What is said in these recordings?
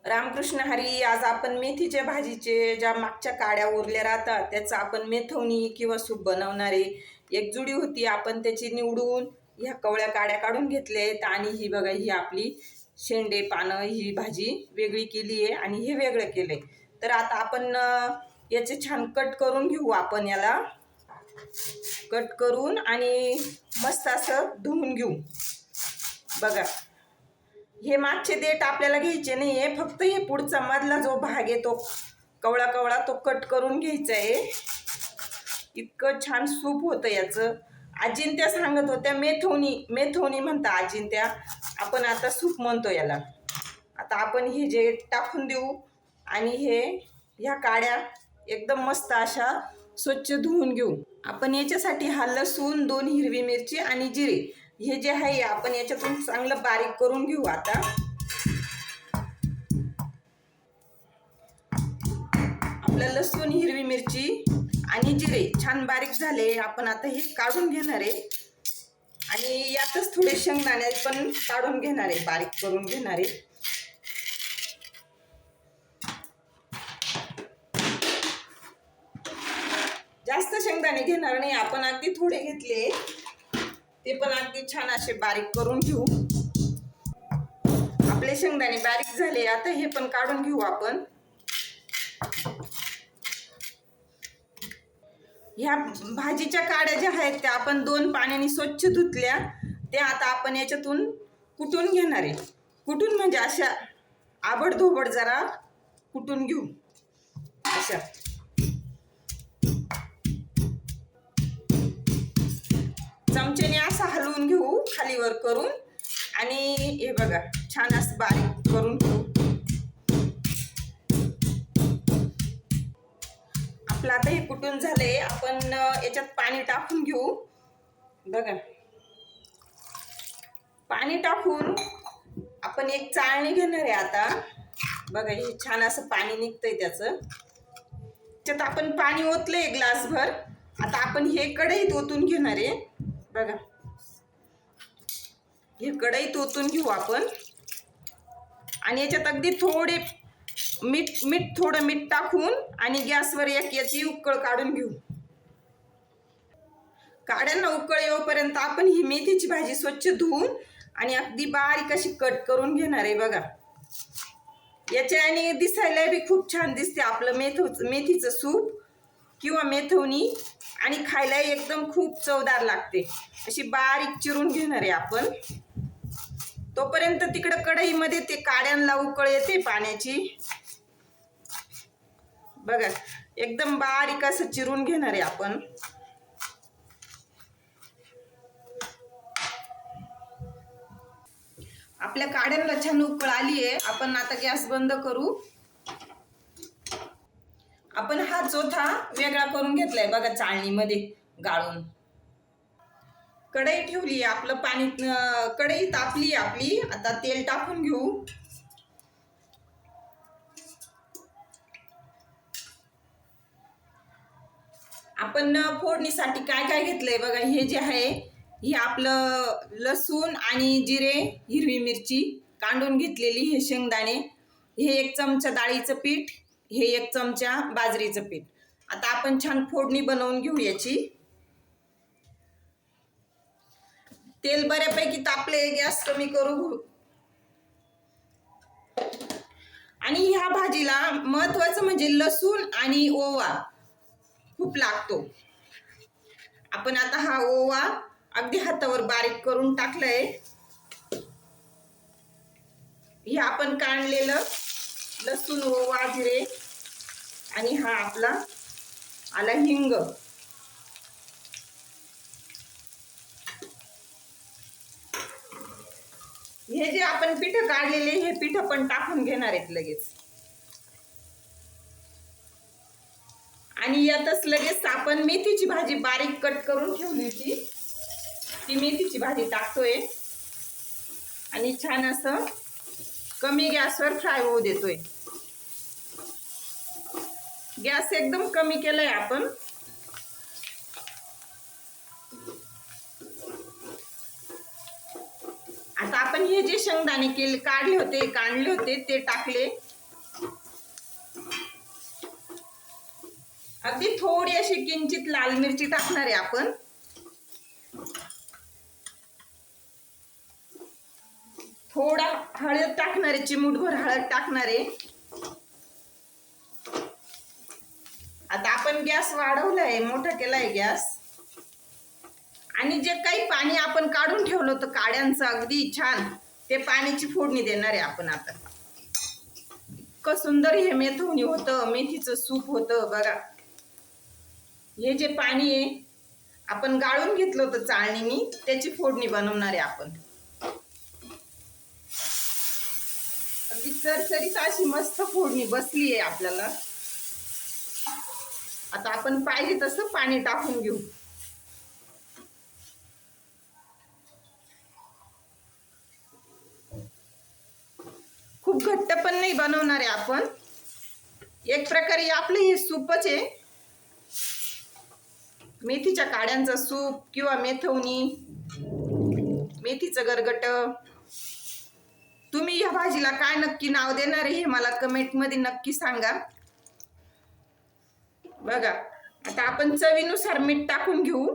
रामकृष्ण हरी. आज आपण मेथीच्या भाजीचे ज्या मागच्या काड्या उरल्या राहतात त्याचं आपण मेथवणी किंवा सूप बनवणार आहे. एक जुडी होती, आपण त्याची निवडून ह्या कवळ्या काड्या काढून घेतल्यात आणि ही बघा, ही आपली शेंडे पानं, ही भाजी वेगळी केली आहे आणि हे वेगळं केलंय. तर आता आपण याचे छान कट करून घेऊ. आपण याला कट करून आणि मस्त असं धुवून घेऊ. बघा, हे मागचे देठ आपल्याला घ्यायचे नाही आहे, फक्त हे पुढचा मधला जो भाग आहे तो कवळा कवळा तो कट करून घ्यायचा आहे. इतकं छान सूप होतं याचं. आजींत्या सांगत होत्या मेथवणी म्हणता आजींत्या, आपण आता सूप म्हणतो याला. आता आपण हे जे टाकून देऊ आणि ह्या काड्या एकदम मस्त अशा स्वच्छ धुवून घेऊ. आपण याच्यासाठी हा लसूण, 2 हिरवी मिरची आणि जिरे हे जे आहे आपण याच्यातून चांगलं बारीक करून घेऊ. आता आपलं लसूण, हिरवी मिरची आणि जिरे छान बारीक झाले. आपण आता हे काढून घेणार आहे आणि यातच थोडे शेंगदाणे पण काढून घेणार आहे, बारीक करून घेणार आहे. जास्त शेंगदाणे घेणार नाही आपण, अगदी थोडे घेतले, ते पण अगदी छान असे बारीक करून घेऊ. आपले शेंगदाणे बारीक झाले, आता हे पण काढून घेऊ आपण. ह्या भाजीच्या काड्या ज्या आहेत त्या आपण 2 पाण्याने स्वच्छ धुतल्या. त्या आता आपण याच्यातून कुटून घेणार आहे. कुटून म्हणजे अशा आबडधोबड जरा कुटून घेऊ. अशा चमच्याने असं हलवून घेऊ खालीवर करून आणि हे बघा छान असं बारीक करून घेऊ. आपलं आता हे कुटून झाले. आपण याच्यात पाणी टाकून घेऊ. बघा, पाणी टाकून आपण एक चाळणी घेणार आहे. आता बघा, हे छान असं पाणी निघतंय त्याचं. त्याच्यात आपण पाणी ओतलंय ग्लासभर. आता आपण हे कढईत ओतून घेणार आहे. बघा, हे कढईत ओतून घेऊ आपण आणि याच्यात अगदी थोडे थोडं मीठ टाकून आणि गॅसवर याची उकळ काढून घेऊ. काड्यांना उकळ येऊपर्यंत आपण ही मेथीची भाजी स्वच्छ धुवून आणि अगदी बारीक अशी कट करून घेणार आहे. बघा, याच्याने दिसायला बी खूप छान दिसते आपलं मेथीचं सूप किंवा मेथवणी आणि खायला एकदम खूप चवदार लागते. अशी बारीक चिरून घेणार आहे आपण. तोपर्यंत तिकडं कढईमध्ये ते काड्यांना उकळ येते पाण्याची. बघा, एकदम बारीक असं चिरून घेणार आहे आपण. आपल्या काड्यांना छान उकळ आली आहे. आपण आता गॅस बंद करू. आपण हा चोथा वेगळा करून घेतलाय. बघा, चाळणीमध्ये गाळून कढई ठेवली. आपलं पाणी, कढई तापली आपली. आता तेल टाकून घेऊ. आपण फोडणीसाठी काय काय घेतलंय बघा. हे जे आहे हे आपलं लसूण आणि जिरे, हिरवी मिरची कांडून घेतलेली, हे शेंगदाणे, हे 1 चमचा डाळीचं पीठ, हे 1 चमचा बाजरीचं पीठ. आता आपण छान फोडणी बनवून घेऊ याची. तेल बऱ्यापैकी तापले, गॅस कमी करू. आणि ह्या भाजीला महत्वाचं म्हणजे लसूण आणि ओवा खूप लागतो. आपण आता हा ओवा अगदी हातावर बारीक करून टाकलाय. हे आपण काढलेलं लसूण, ओवा, जिरे आणि हा आपला आला हिंग. हे जे आपण पीठ काढलेले हे पीठ पण टाकून घेणार आहेत लगेच. आणि यातच लगेच आपण मेथीची भाजी बारीक कट करून ठेवली होती, ती मेथीची भाजी टाकतोय आणि छान असं कमी गॅसवर फ्राय होऊ देतोय. गॅस एकदम कमी केलाय आपण. आता आपण हे जे शेंगदाणे काढले होते ते टाकले अगदी थोडी अशी किंचित लाल मिरची टाकणार आहे आपण. थोडा हळद टाकणार आहे, चिमूटभर हळद टाकणार आहे. आता आपण गॅस वाढवलाय, मोठा केलाय गॅस. आणि जे काही पाणी आपण काढून ठेवलं होतं काड्यांचं अगदी छान, ते पाण्याची फोडणी देणार आहे आपण आता. इतकं सुंदर हे मेथवणी होतं, मेथीचं सूप होतं बघा. हे जे पाणी आहे आपण गाळून घेतलं होतं चाळणीने, त्याची फोडणी बनवणार आहे आपण. अगदी सरसरीत अशी मस्त फोडणी बसली आहे आपल्याला. आता आपण पाहिजे तसं पाणी टाकून घेऊ. खूप घट्ट पण नाही बनवणार आहे आपण, एक प्रकारे आपलं हे सूपच आहे, मेथीच्या काड्यांचं सूप किंवा मेथवणी, मेथीचं गरगट. तुम्ही या भाजीला काय नक्की नाव देणार आहे हे मला कमेंट मध्ये नक्की सांगा. बघा आता आपण चवीनुसार मीठ टाकून घेऊ.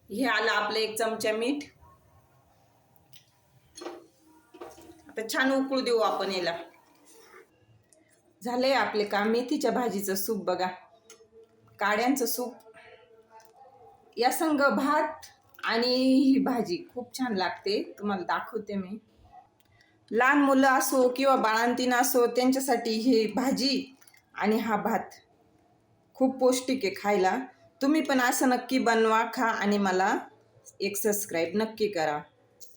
हे आलं आपलं 1 चमचा मीठ. आता छान उकळू देऊ आपण याला. झालंय आपले काम. मेथीच्या भाजीचं सूप बघा, काड्यांचं सूप. या संग भात आणि ही भाजी खूप छान लागते, तुम्हाला दाखवते मी. लहान मुलं असो किंवा बाळंतीण असो त्यांच्यासाठी ही भाजी आणि हा भात खूप पौष्टिक आहे खायला. तुम्ही पण असं नक्की बनवा, खा आणि मला एक सबस्क्राईब नक्की करा.